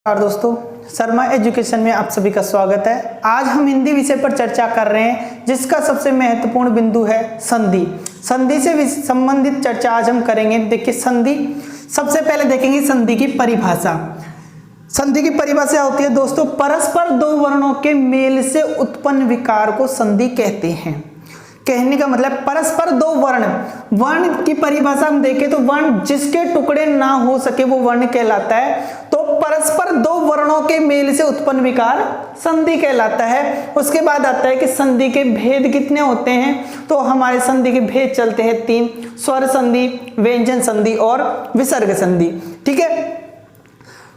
नमस्कार दोस्तों, शर्मा एजुकेशन में आप सभी का स्वागत है। आज हम हिंदी विषय पर चर्चा कर रहे हैं जिसका सबसे महत्वपूर्ण बिंदु है संधि। संधि से संबंधित चर्चा आज हम करेंगे। देखिए संधि, सबसे पहले देखेंगे संधि की परिभाषा। संधि की परिभाषा होती है दोस्तों, परस्पर दो वर्णों के मेल से उत्पन्न विकार को संधि कहते हैं। कहने का मतलब परस्पर दो वर्ण की परिभाषा हम देखें तो वर्ण जिसके टुकड़े ना हो सके वो वर्ण कहलाता है। तो परस्पर दो वर्णों के मेल से उत्पन्न विकार संधि कहलाता है। उसके बाद आता है कि संधि के भेद कितने होते हैं, तो हमारे संधि के भेद चलते हैं तीन: स्वर संधि, व्यंजन संधि और विसर्ग संधि। ठीक है,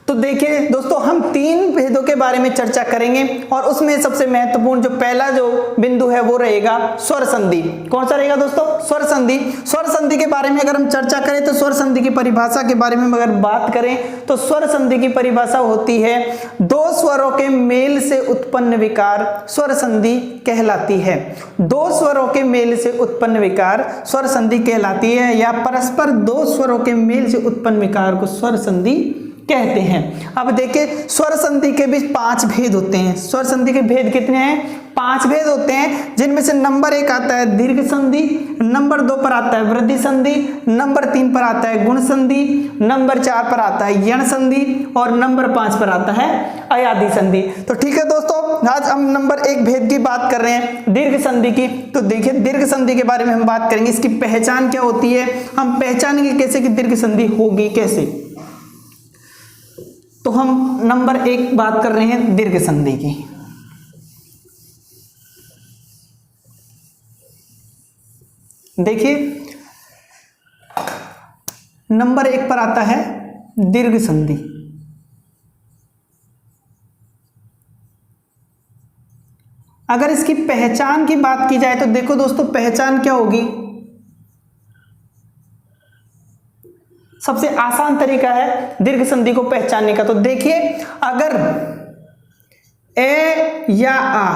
तो देखिए दोस्तों, हम तीन भेदों के बारे में चर्चा करेंगे और उसमें सबसे महत्वपूर्ण जो पहला जो बिंदु है वो रहेगा स्वर संधि। कौन सा रहेगा दोस्तों? स्वर संधि। स्वर संधि के बारे में अगर हम चर्चा करें तो स्वर संधि की परिभाषा के बारे में अगर बात करें तो स्वर संधि की परिभाषा होती है, दो स्वरों के मेल से उत्पन्न विकार स्वर संधि कहलाती है। दो स्वरों के मेल से उत्पन्न विकार स्वर संधि कहलाती है, या परस्पर दो स्वरों के मेल से उत्पन्न विकार को स्वर संधि कहते हैं। अब देखिए, स्वर संधि के भी 5 भेद होते हैं। स्वर संधि के भेद कितने हैं? 5 भेद होते हैं, जिनमें से नंबर 1 आता है दीर्घ संधि, नंबर 2 पर आता है वृद्धि संधि, नंबर 3 पर आता है गुण संधि, नंबर 4 पर आता है यण संधि और नंबर 5 पर आता है अयादि संधि। तो ठीक है दोस्तों, आज हम नंबर 1 भेद की बात कर रहे हैं, दीर्घ संधि की। तो देखिए, दीर्घ संधि के बारे में हम बात करेंगे। इसकी पहचान क्या होती है, हम पहचानेंगे कैसे कि दीर्घ संधि होगी कैसे। तो हम नंबर 1 बात कर रहे हैं दीर्घ संधि की। देखिए, नंबर 1 पर आता है दीर्घ संधि। अगर इसकी पहचान की बात की जाए तो देखो दोस्तों, पहचान क्या होगी? सबसे आसान तरीका है दीर्घ संधि को पहचानने का। तो देखिए, अगर ए या आ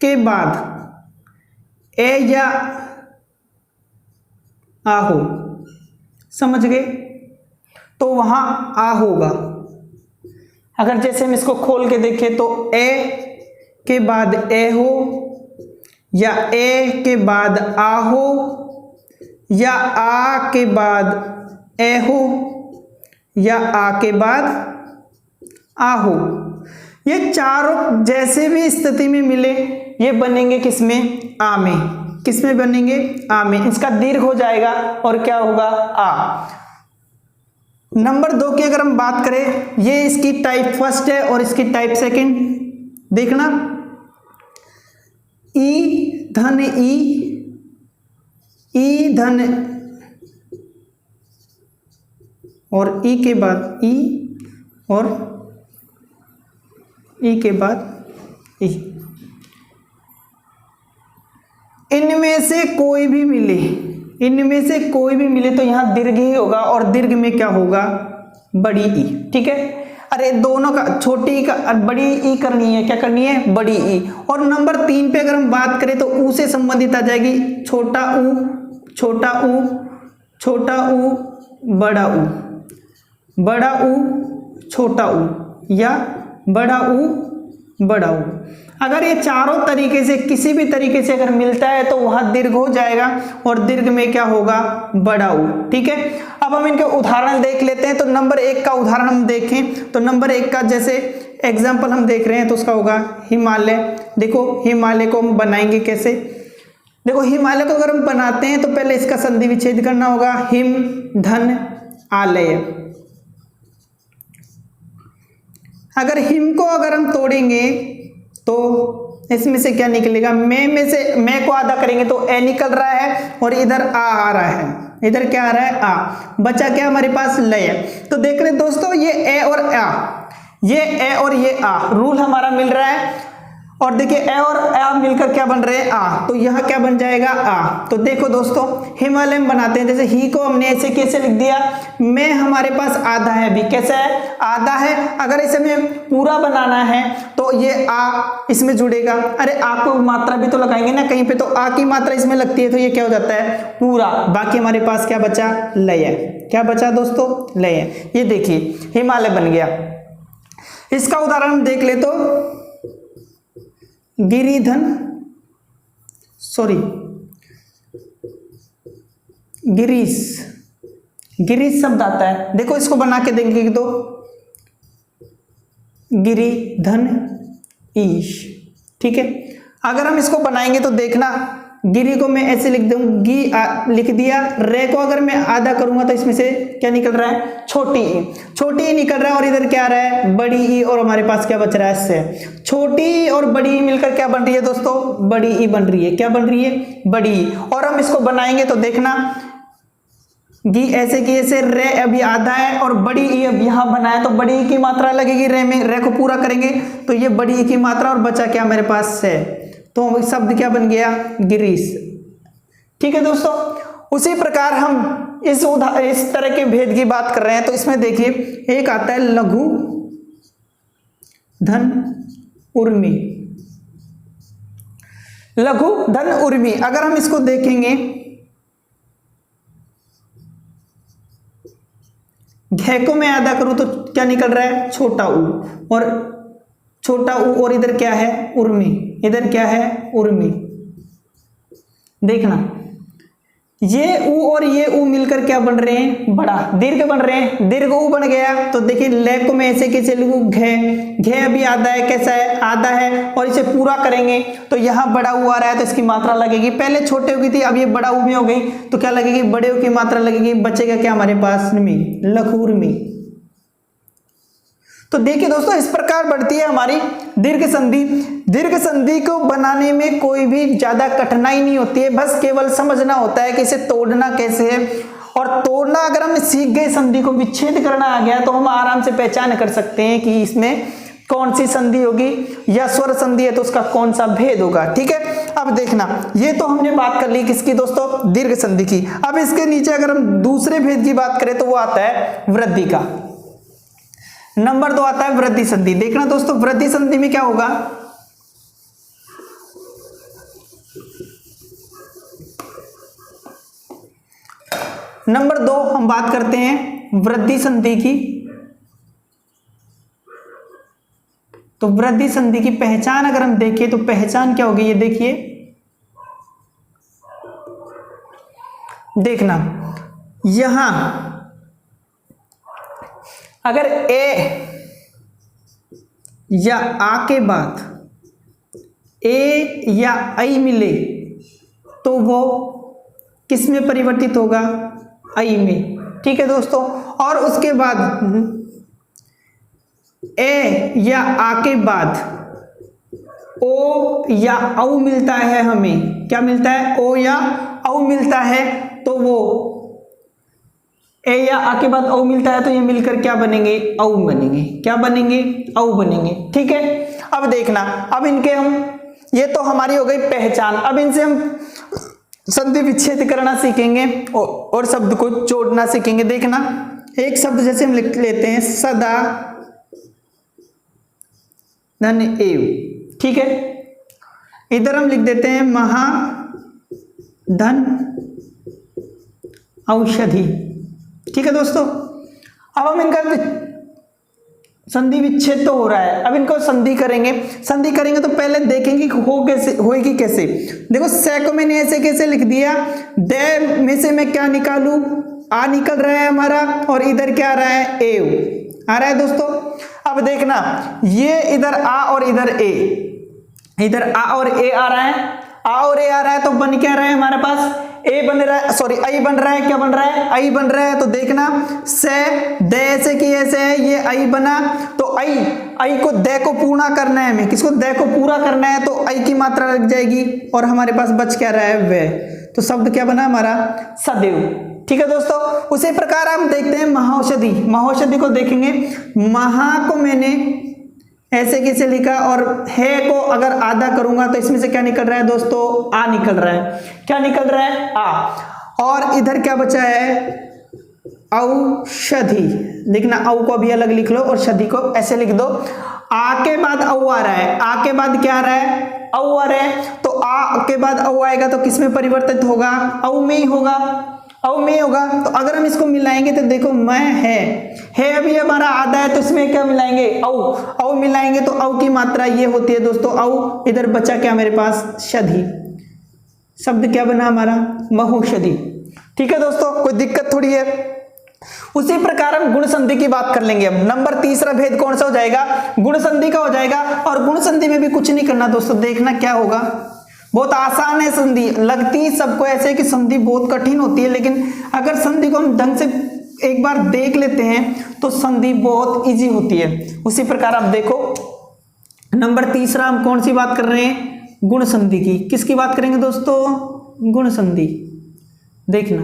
के बाद ए या आ हो, समझ गए, तो वहां आ होगा। अगर जैसे हम इसको खोल के देखें तो ए के बाद ए हो, या ए के बाद आ हो, या आ के बाद ए हो, या आ के बाद आ हो। ये चारों जैसे भी स्थिति में मिले ये बनेंगे किसमें? आ में। किसमें बनेंगे? आ में। इसका दीर्घ हो जाएगा और क्या होगा? आ। नंबर 2 की अगर हम बात करें, ये इसकी टाइप फर्स्ट है और इसकी टाइप सेकंड। देखना, ई धन ई, ई धन और ई के बाद ई और ई के बाद ई। इनमें से कोई भी मिले, इनमें से कोई भी मिले तो यहां दीर्घ ही होगा और दीर्घ में क्या होगा? बड़ी ई। ठीक है, अरे दोनों का, छोटी ई का बड़ी ई करनी है, क्या करनी है? बड़ी ई। और नंबर 3 पे अगर हम बात करें तो ऊ से संबंधित आ जाएगी छोटा ऊ, छोटा ऊ, छोटा ऊ, बड़ा ऊ, बड़ा ऊ, छोटा ऊ, या बड़ा ऊ, बड़ा ऊ। अगर ये चारों तरीके से किसी भी तरीके से अगर मिलता है तो वहां दीर्घ हो जाएगा और दीर्घ में क्या होगा? बड़ा ऊ। ठीक है, अब हम इनके उदाहरण देख लेते हैं। तो नंबर 1 का उदाहरण हम देखें तो नंबर 1 का जैसे एग्जाम्पल हम देख रहे हैं तो उसका होगा हिमालय। देखो, हिमालय को हम बनाएंगे कैसे? देखो, हिमालय को अगर हम बनाते हैं तो पहले इसका संधि विच्छेद करना होगा, हिम धन आलय। अगर हिम को अगर हम तोड़ेंगे तो इसमें से क्या निकलेगा? में से मैं को आधा करेंगे तो ए निकल रहा है और इधर आ रहा है। इधर क्या आ रहा है? आ। बचा क्या हमारे पास? लय। तो देख रहे दोस्तों, ये ए और आ, ये ए और ये आ, रूल हमारा मिल रहा है। और देखिए ए और आ मिलकर क्या बन रहे हैं आ, तो यह क्या बन जाएगा आ। तो देखो दोस्तों हिमालय में बनाते हैं, जैसे ही को हमने ऐसे कैसे लिख दिया, मैं हमारे पास आधा है, अभी कैसा है आधा है। अगर इसे हमें पूरा बनाना है तो ये आ इसमें जुड़ेगा, अरे आ को मात्रा भी तो लगाएंगे ना कहीं पे, तो आ की मात्रा इसमें लगती है तो ये क्या हो जाता है पूरा। बाकी हमारे पास क्या बचा लय, क्या बचा दोस्तों लय। ये देखिए हिमालय बन गया। इसका उदाहरण हम देख ले तो गिरिधन गिरीश, गिरीश शब्द आता है। देखो इसको बना के देंगे तो गिरिधन ईश, ठीक है। अगर हम इसको बनाएंगे तो देखना गिरी को मैं ऐसे लिख दूंगी, लिख दिया। रे को अगर मैं आधा करूंगा तो इसमें से क्या निकल रहा है छोटी ई निकल रहा है, और इधर क्या आ रहा है बड़ी ई, और हमारे पास क्या बच रहा है इससे छोटी ई और बड़ी ई मिलकर क्या बन रही है दोस्तों बड़ी ई बन रही है। क्या बन रही है बड़ी ई। और हम इसको बनाएंगे तो देखना गी ऐसे की ऐसे, रे अभी आधा है और बड़ी ई अब यहां बना है, तो बड़ी ई की मात्रा लगेगी रे में, रे को पूरा करेंगे तो ये बड़ी ई की मात्रा, और बचा क्या मेरे पास है, तो शब्द क्या बन गया गिरीश, ठीक है दोस्तों। उसी प्रकार हम इस तरह के भेद की बात कर रहे हैं, तो इसमें देखिए एक आता है लघु धन उर्मी, लघु धन उर्मी। अगर हम इसको देखेंगे घे को मैं आधा करूं तो क्या निकल रहा है छोटा ऊ, और छोटा ऊ, और इधर क्या है उर्मी, इधर क्या है उर्मी। देखना ये ऊ और ये ऊ मिलकर क्या बन रहे हैं बड़ा दीर्घ बन रहे हैं, दीर्घ ऊ बन गया। तो देखिए ले को मैं ऐसे कैसे लिखूं घे, घे अभी आधा है, कैसा है आधा है, और इसे पूरा करेंगे तो यहां बड़ा ऊ आ रहा है तो इसकी मात्रा लगेगी, पहले छोटे ऊ की थी अब ये बड़ा ऊ में हो गई तो क्या लगेगी बड़े ऊ की मात्रा लगेगी, बचेगा क्या हमारे पास में लघुर्मी। तो देखिए दोस्तों इस प्रकार बढ़ती है हमारी दीर्घ संधि। दीर्घ संधि को बनाने में कोई भी ज्यादा कठिनाई नहीं होती है, बस केवल समझना होता है कि इसे तोड़ना कैसे है। और तोड़ना अगर हम सीख गए, संधि को विच्छेद करना आ गया तो हम आराम से पहचान कर सकते हैं कि इसमें कौन सी संधि होगी, या स्वर संधि है तो उसका कौन सा भेद होगा, ठीक है। अब देखना ये तो हमने बात कर ली किसकी दोस्तों दीर्घ संधि की। अब इसके नीचे अगर हम दूसरे भेद की बात करें तो वो आता है वृद्धि का। नंबर 2 आता है वृद्धि संधि। देखना दोस्तों वृद्धि संधि में क्या होगा, नंबर 2 हम बात करते हैं वृद्धि संधि की। तो वृद्धि संधि की पहचान अगर हम देखें तो पहचान क्या होगी, ये देखिए देखना यहां अगर ए या आ के बाद ए या आई मिले तो वो किस में परिवर्तित होगा आई में, ठीक है दोस्तों। और उसके बाद ए या आ के बाद ओ या औ मिलता है, हमें क्या मिलता है ओ या औ मिलता है, तो वो ए या आ के बाद औ मिलता है तो ये मिलकर क्या बनेंगे औ बनेंगे, क्या बनेंगे औ बनेंगे, ठीक है। अब देखना अब इनके हम ये तो हमारी हो गई पहचान, अब इनसे हम संधि विच्छेद करना सीखेंगे और शब्द को जोड़ना सीखेंगे। देखना एक शब्द जैसे हम लिख लेते हैं सदा धन एव, ठीक है। इधर हम लिख देते हैं महा धन औषधि, ठीक है दोस्तों। अब हम इनका संधि विच्छेद तो हो रहा है, अब इनको संधि करेंगे। संधि करेंगे तो पहले देखेंगे हो कैसे होएगी, कैसे देखो से को मैंने ऐसे कैसे लिख दिया, दे में से मैं क्या निकालूं आ निकल रहा है हमारा, और इधर क्या आ रहा है एव आ रहा है दोस्तों। अब देखना ये इधर आ और इधर ए, इधर आ और ए आ रहा है, आ और ए आ रहा है तो बन क्या रहा है हमारे पास ए बन रहा है, सॉरी आई बन रहा है, क्या बन रहा है आई बन रहा है। तो देखना से दे ऐसे की ऐसे है, ये आई बना तो आई को दे को पूरा करना है, हमें किसको दे को पूरा करना है, तो आई की मात्रा लग जाएगी और हमारे पास बच क्या रहा है वे, तो शब्द क्या बना हमारा सदैव, ठीक है दोस्तों। उसी प्रकार हम देखते हैं महाऔषधि। महाऔषधि को देखेंगे, महा को मैंने ऐसे कैसे लिखा, और है को अगर आधा करूंगा तो इसमें से क्या निकल रहा है दोस्तों, आ निकल रहा है। क्या निकल रहा है, आ। और इधर क्या बचा है, औषधि। देखना, औ को भी अलग लिख लो और शधि को ऐसे लिख दो। आ के बाद औ आ रहा है, आ के बाद क्या आ रहा है, औ आ रहा है। तो आ के बाद औ आएगा तो किस में परिवर्तित होगा, औ में ही होगा, औ में होगा। तो अगर हम इसको मिलाएंगे तो देखो, मैं है अभी हमारा आधा है, तो इसमें क्या मिलाएंगे, औ मिलाएंगे तो औ की मात्रा ये होती है दोस्तों, औ। इधर बचा क्या मेरे पास, शधि। शब्द क्या बना हमारा, बहुशधि। ठीक है दोस्तों, कोई दिक्कत थोड़ी है। उसी प्रकार हम गुण संधि की बात कर लेंगे। अब नंबर तीसरा भेद कौन सा हो जाएगा, गुण संधि का हो जाएगा। और गुण संधि में भी कुछ नहीं करना दोस्तों, देखना क्या होगा, बहुत आसान है संधि। लगती सबको ऐसे कि संधि बहुत कठिन होती है, लेकिन अगर संधि को हम ढंग से एक बार देख लेते हैं तो संधि बहुत इजी होती है। उसी प्रकार आप देखो, नंबर तीसरा हम कौन सी बात कर रहे हैं, गुण संधि की। किसकी बात करेंगे दोस्तों, गुण संधि। देखना,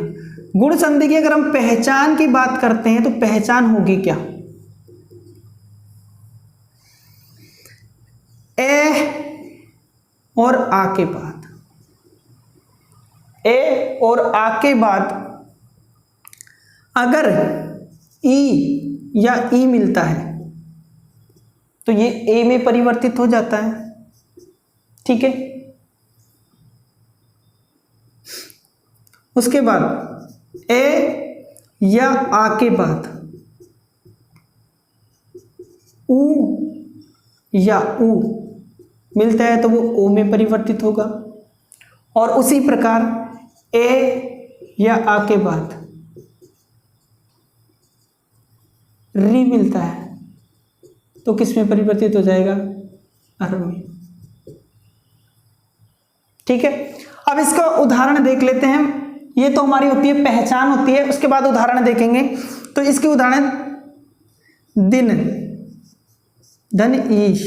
गुण संधि की अगर हम पहचान की बात करते हैं तो पहचान होगी क्या, ए और आ के बाद, ए और आ के बाद अगर ई या ई मिलता है तो ये ए में परिवर्तित हो जाता है। ठीक है, उसके बाद ए या आ के बाद ऊ या ऊ मिलता है तो वो ओ में परिवर्तित होगा। और उसी प्रकार ए या आ के बाद री मिलता है तो किस में परिवर्तित हो जाएगा, अर में। ठीक है, अब इसका उदाहरण देख लेते हैं। ये तो हमारी होती है पहचान होती है, उसके बाद उदाहरण देखेंगे। तो इसके उदाहरण, दिन, धन, ईश।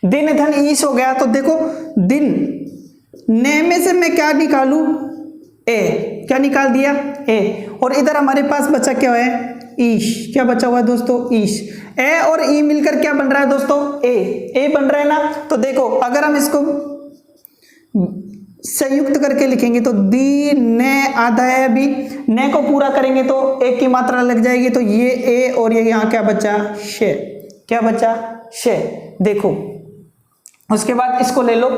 दिन धन ईश हो गया तो देखो, दिन, ने में से मैं क्या निकालू, ए। क्या निकाल दिया, ए। और इधर हमारे पास बचा क्या है, ईश। क्या बचा हुआ है दोस्तों, ईश। ए और ई मिलकर क्या बन रहा है दोस्तों, ए बन रहा है ना। तो देखो, अगर हम इसको संयुक्त करके लिखेंगे तो दी ने आधा है, अभी ने को पूरा करेंगे तो एक की मात्रा लग जाएगी, तो ये ए और ये यहां क्या बचा, शे। क्या बचा, शे। देखो, उसके बाद इसको ले लो,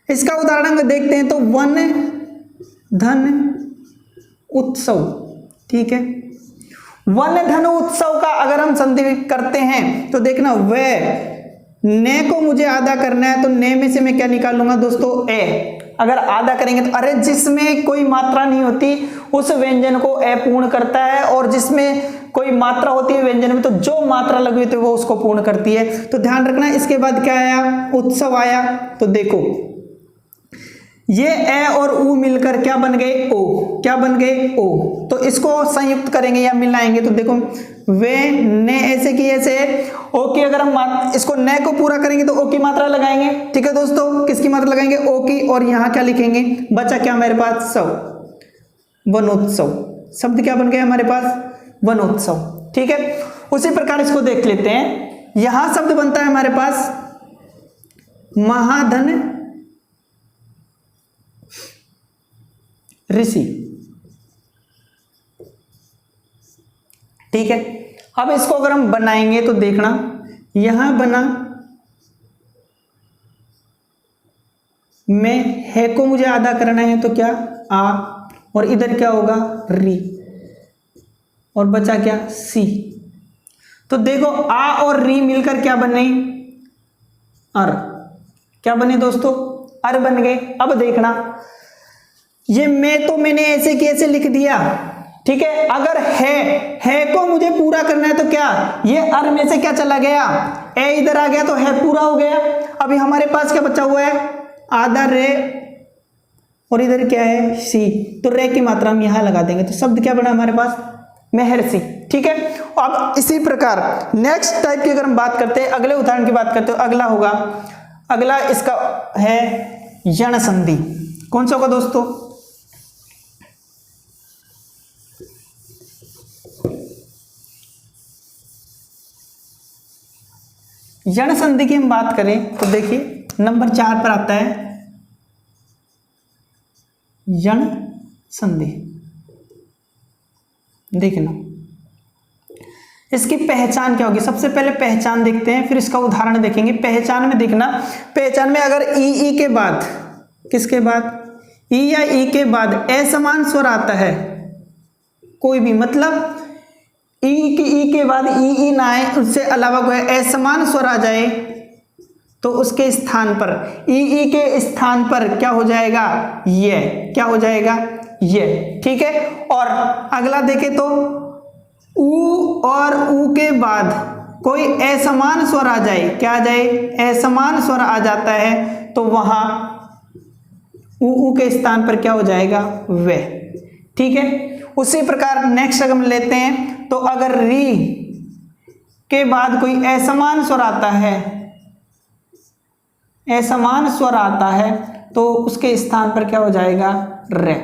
इसका उदाहरण देखते हैं। तो वन धन उत्सव। ठीक है, वन धन उत्सव का अगर हम संधि करते हैं तो देखना, वे ने को मुझे आधा करना है तो ने में से मैं क्या निकालूंगा दोस्तों, ए। अगर आधा करेंगे तो अरे जिसमें कोई मात्रा नहीं होती उस व्यंजन को ए पूर्ण करता है, और जिसमें कोई मात्रा होती है व्यंजन में तो जो मात्रा लगी हुई थी वो उसको पूर्ण करती है। तो ध्यान रखना। इसके बाद क्या आया, उत्सव आया। तो देखो, ये ए और ऊ मिलकर क्या बन गए, ओ। क्या बन गए, ओ। तो इसको संयुक्त करेंगे या मिलाएंगे तो देखो, वे ने ऐसे की ऐसे, ओ की अगर हम इसको ने को पूरा करेंगे तो ओ की मात्रा लगाएंगे। ठीक है दोस्तों, किसकी मात्रा लगाएंगे, ओ की। और यहां क्या लिखेंगे, बचा क्या मेरे पास, सव, वनोत्सव। शब्द क्या बन गया हमारे पास, वनोत्सव। ठीक है, उसी प्रकार इसको देख लेते हैं। यहां शब्द बनता है हमारे पास महाधन ऋषि। ठीक है, अब इसको अगर हम बनाएंगे तो देखना, यहां बना मैं है को मुझे आधा करना है तो क्या, आ। और इधर क्या होगा, री। और बचा क्या, सी। तो देखो, आ और री मिलकर क्या बने, अर। क्या बने दोस्तों, अर बन गए। अब देखना, ये मैं तो मैंने ऐसे कैसे लिख दिया। ठीक है, अगर है को मुझे पूरा करना है तो क्या, ये अर में से क्या चला गया, ए इधर आ गया तो है पूरा हो गया। अभी हमारे पास क्या बचा हुआ है, आधा रे, और इधर क्या है, सी। तो रे की मात्रा हम यहां लगा देंगे तो शब्द क्या बना हमारे पास, महर्षि। ठीक है, अब इसी प्रकार नेक्स्ट टाइप की अगर हम बात करते हैं, अगले उदाहरण की बात करते हो, अगला होगा, अगला इसका है यण संधि। कौन सा होगा दोस्तों, यण संधि की हम बात करें तो देखिए नंबर 4 पर आता है यण संधि। देखना इसकी पहचान क्या होगी, सबसे पहले पहचान देखते हैं फिर इसका उदाहरण देखेंगे। पहचान में देखना, पहचान में अगर ई के बाद, किसके बाद, ई या ई के बाद असमान स्वर आता है कोई भी, मतलब ई के बाद ई ना आए, उससे अलावा कोई असमान स्वर आ जाए तो उसके स्थान पर ई के स्थान पर क्या हो जाएगा, ये क्या हो जाएगा, ये। ठीक है। और अगला देखें तो ऊ और ऊ के बाद कोई असमान स्वर आ जाए, क्या आ जाए, असमान स्वर आ जाता है तो वहां ऊ के स्थान पर क्या हो जाएगा, वे। ठीक है। उसी प्रकार नेक्स्ट अगर हम लेते हैं तो अगर री के बाद कोई असमान स्वर आता है, असमान स्वर आता है तो उसके स्थान पर क्या हो जाएगा, रे।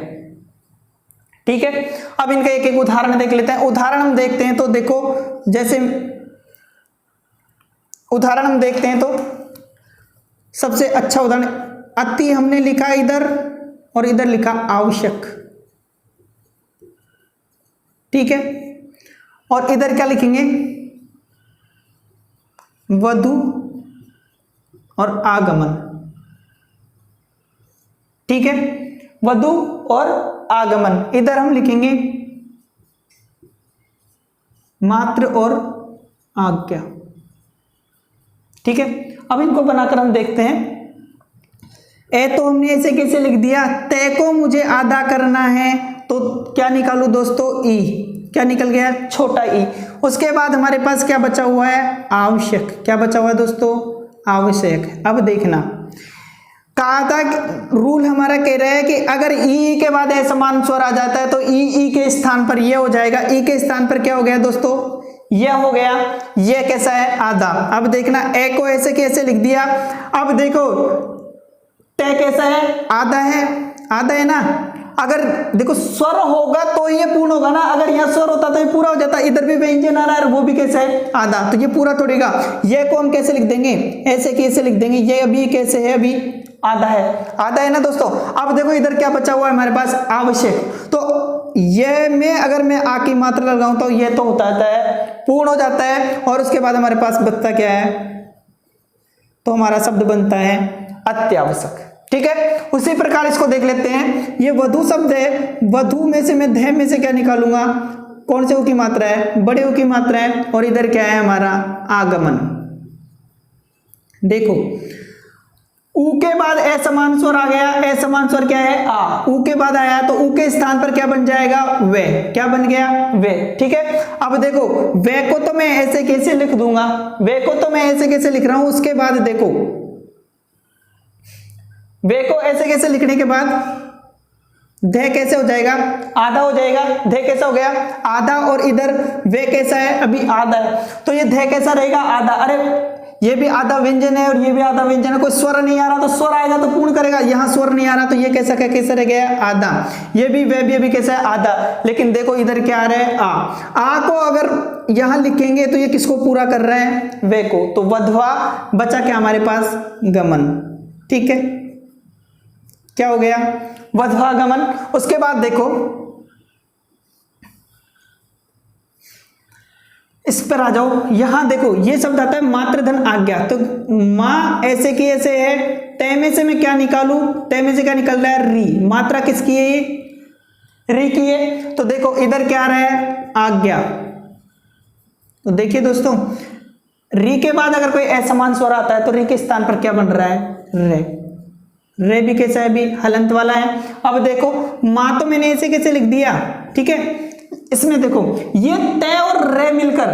ठीक है। अब इनका एक एक उदाहरण देख लेते हैं। उदाहरण हम देखते हैं तो देखो, जैसे उदाहरण हम देखते हैं तो सबसे अच्छा उदाहरण, अति हमने लिखा इधर और इधर लिखा आवश्यक। ठीक है। और इधर क्या लिखेंगे, वधु और आगमन। ठीक है। वधु और आगमन, इधर हम लिखेंगे मात्र और आज्ञा। ठीक है। अब इनको बनाकर हम देखते हैं। ए तो हमने ऐसे कैसे लिख दिया, तय को मुझे आधा करना है तो क्या निकालू दोस्तों, ई, क्या निकल गया, छोटा ई। उसके बाद हमारे पास क्या बचा हुआ है, आवश्यक। क्या बचा हुआ है दोस्तों, आवश्यक। अब देखना, कहा था रूल हमारा कह रहा है कि अगर ई के बाद असमान स्वर आ जाता है तो ई के स्थान पर ये हो जाएगा, ई के स्थान पर क्या हो गया दोस्तों, ये हो गया। ये कैसा है, आधा। अब देखना, ए को ऐसे कैसे लिख दिया। अब देखो ते कैसा है, आधा है, आधा है ना। अगर देखो स्वर होगा तो ये पूर्ण होगा ना, अगर यहाँ स्वर होता तो ये पूरा हो जाता। इधर भी व्यंजन आ रहा है, वो भी कैसे है, आधा, तो ये पूरा थोड़ेगा। ये को हम कैसे लिख देंगे, ऐसे कैसे लिख देंगे, ये अभी कैसे है, अभी आधा है, आधा है ना दोस्तों। अब देखो इधर क्या बचा हुआ है हमारे पास, आवश्यक। तो ये में अगर मैं आ की मात्रा लगाऊं तो ये तो होता है, पूर्ण हो जाता है। और उसके बाद हमारे पास बचता क्या है, तो हमारा शब्द बनता है अत्यावश्यक। ठीक है। उसी प्रकार इसको देख लेते हैं। ये वधु शब्द है, वधु में से मैं ध में से क्या निकालूंगा, कौन से ऊ की मात्रा है, बड़े ऊ की मात्रा है। और इधर क्या है हमारा, आगमन। देखो ऊ के बाद असमान स्वर आ गया, असमान स्वर क्या है, आ। ऊ के बाद आया तो ऊ के स्थान पर क्या बन जाएगा, वे। क्या बन गया, वे। ठीक है। अब देखो वे को तो मैं ऐसे कैसे लिख दूंगा, वे को तो मैं ऐसे कैसे लिख रहा हूं। उसके बाद देखो वे को ऐसे कैसे लिखने के बाद ध कैसे हो जाएगा, आधा हो जाएगा। ध कैसा हो गया, आधा। और इधर वे कैसा है, अभी आधा है, तो ये ध कैसा रहेगा, आधा। अरे ये भी आधा व्यंजन है और ये भी आधा व्यंजन है, कोई स्वर नहीं आ रहा तो स्वर आएगा तो पूर्ण करेगा। यहाँ स्वर नहीं आ रहा तो ये कैसा क्या, कैसे रह गया, आधा। ये भी वे भी अभी कैसा है, आधा। लेकिन देखो इधर क्या आ रहा है, आ को अगर यहाँ लिखेंगे तो ये किसको पूरा कर रहे हैं, वे को। तो वधवा बचा क्या हमारे पास, गमन। ठीक है। क्या हो गया, वधवागमन। उसके बाद देखो इस पर आ जाओ, यहां देखो ये शब्द आता है मातृधन आज्ञा। तो मां ऐसे की ऐसे है, तय में से मैं क्या निकालू, तय में से क्या निकल रहा है, री। मात्रा किसकी है, ये री की है। तो देखो इधर क्या आ रहा है, आज्ञा। तो देखिए दोस्तों, री के बाद अगर कोई असमान स्वर आता है तो री के स्थान पर क्या बन रहा है, रे। रे भी कैसा है, भी हलंत वाला है। अब देखो मां तो मैंने ऐसे कैसे लिख दिया। ठीक है। इसमें देखो ये तय और रे मिलकर,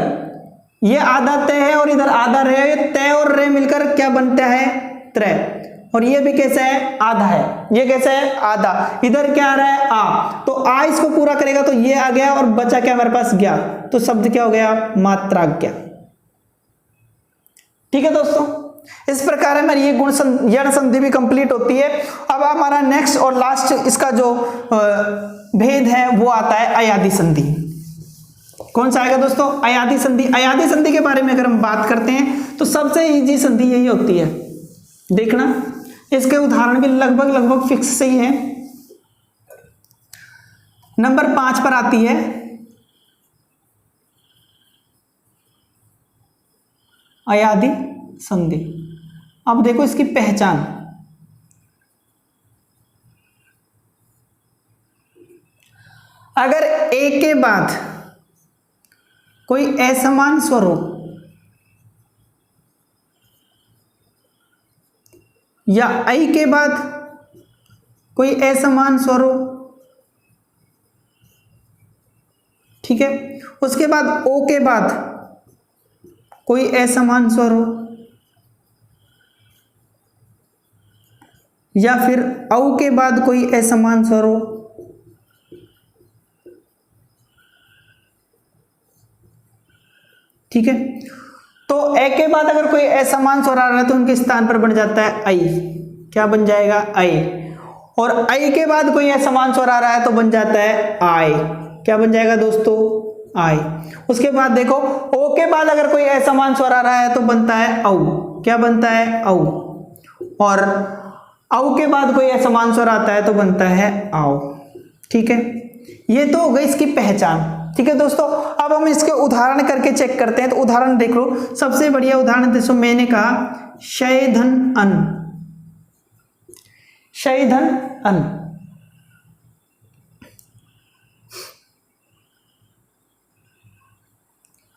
ये आधा तय है और इधर आधा रे है, तय और रे मिलकर क्या बनता है, त्रय। और ये भी कैसा है, आधा है। ये कैसा है, आधा। इधर क्या आ रहा है, आ। तो आ इसको पूरा करेगा तो ये आ गया और बचा क्या हमारे पास, ज्ञा। तो शब्द क्या हो गया, मात्राज्ञा। ठीक है दोस्तों, इस प्रकार हमारी ये यण संधि भी कंप्लीट होती है। अब हमारा नेक्स्ट और लास्ट इसका जो भेद है वो आता है अयादि संधि। कौन सा आएगा दोस्तों? अयादी संधि। अयादी संधि के बारे में अगर हम बात करते हैं तो सबसे इजी संधि यही होती है। देखना इसके उदाहरण भी लगभग फिक्स से ही है। नंबर 5 पर आती है अयादी संधि। अब देखो इसकी पहचान। अगर ए के बाद कोई असमान स्वरों या आई के बाद कोई असमान स्वरों, ठीक है, उसके बाद ओ के बाद कोई असमान स्वरों या फिर औ के बाद कोई असमान स्वरों, ठीक है, तो ए के बाद अगर कोई असमान स्वर आ रहा है तो उनके स्थान पर बन जाता है आई। क्या बन जाएगा? आई। और आई के बाद कोई असमान स्वर आ रहा है तो बन जाता है आई। क्या बन जाएगा दोस्तों? आई। उसके बाद देखो ओ के बाद अगर कोई असमान स्वर आ रहा है तो बनता है औ। क्या बनता है? औ। और औ के बाद कोई असमान स्वर आता है तो बनता है आओ। ठीक है, ये तो हो गई इसकी पहचान। ठीक है दोस्तों, अब हम इसके उदाहरण करके चेक करते हैं। तो उदाहरण देख लो, सबसे बढ़िया उदाहरण देखो, मैंने कहा शय धन अन। शय धन अन,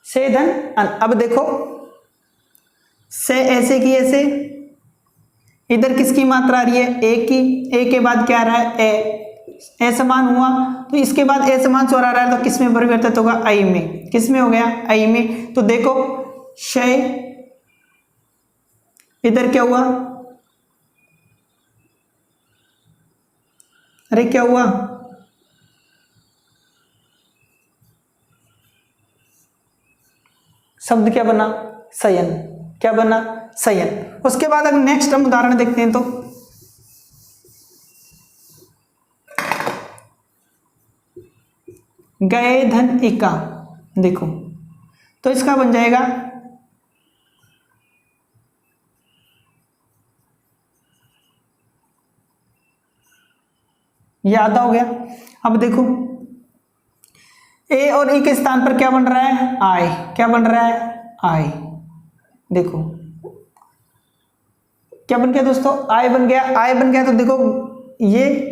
शय धन अन। अब देखो से ऐसे की ऐसे, इधर किसकी मात्रा आ रही है? ए की। ए के बाद क्या आ रहा है? ए। असमान हुआ तो इसके बाद असमान स्वर आ रहा है तो किस में परिवर्तित होगा? आई में। किस में हो गया? आई में। तो देखो शय, इधर क्या हुआ? अरे क्या हुआ? शब्द क्या बना? शयन। क्या बना? शयन। उसके बाद अगर नेक्स्ट हम उदाहरण देखते हैं तो गए धन इका। देखो तो इसका बन जाएगा याद हो गया। अब देखो ए और ई के स्थान पर क्या बन रहा है? आई। क्या बन रहा है? आई। देखो क्या बन गया दोस्तों? आई बन गया। आई बन गया तो देखो ये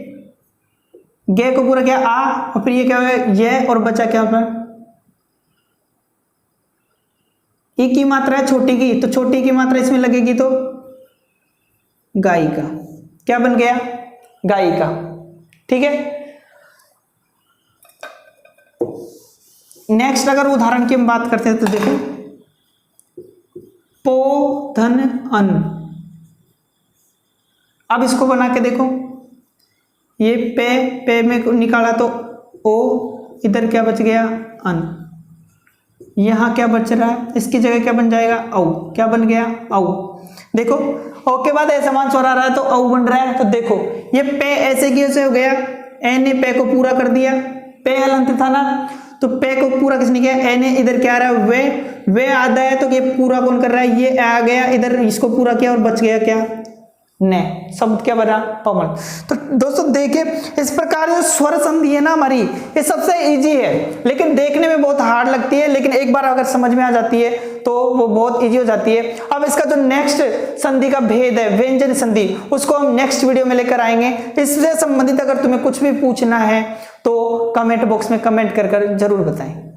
गे को पूरा क्या? आ, और फिर ये क्या हो गया? ये, और बचा क्या पर? ई की मात्रा है छोटी की, तो छोटी की मात्रा इसमें लगेगी तो गायिका। क्या बन गया? गायिका। ठीक है, नेक्स्ट अगर उदाहरण की हम बात करते हैं तो देखो पो धन अन। अब इसको बना के देखो, ये पे में निकाला तो ओ, इधर क्या बच गया? अन। यहां क्या बच रहा है? इसकी जगह क्या बन जाएगा? औ। क्या बन गया? औ। देखो ओ के बाद असमान स्वर आ रहा है तो औ बन रहा है। तो देखो ये पे ऐसे कैसे हो गया? ए ने पे को पूरा कर दिया। पे हलंत था ना, तो पे को पूरा किसने किया? ए ने। इधर क्या आ रहा है? वे आधा है तो ये पूरा कौन कर रहा है? ये आ गया, इधर इसको पूरा किया और बच गया क्या? ने। शब्द क्या बना? पवन। तो दोस्तों देखिए इस प्रकार जो स्वर संधि है ना हमारी, ये सबसे इजी है, लेकिन देखने में बहुत हार्ड लगती है, लेकिन एक बार अगर समझ में आ जाती है तो वो बहुत इजी हो जाती है। अब इसका जो नेक्स्ट संधि का भेद है, व्यंजन संधि, उसको हम नेक्स्ट वीडियो में लेकर आएंगे। इससे संबंधित अगर तुम्हें कुछ भी पूछना है तो कमेंट बॉक्स में कमेंट कर जरूर बताएं।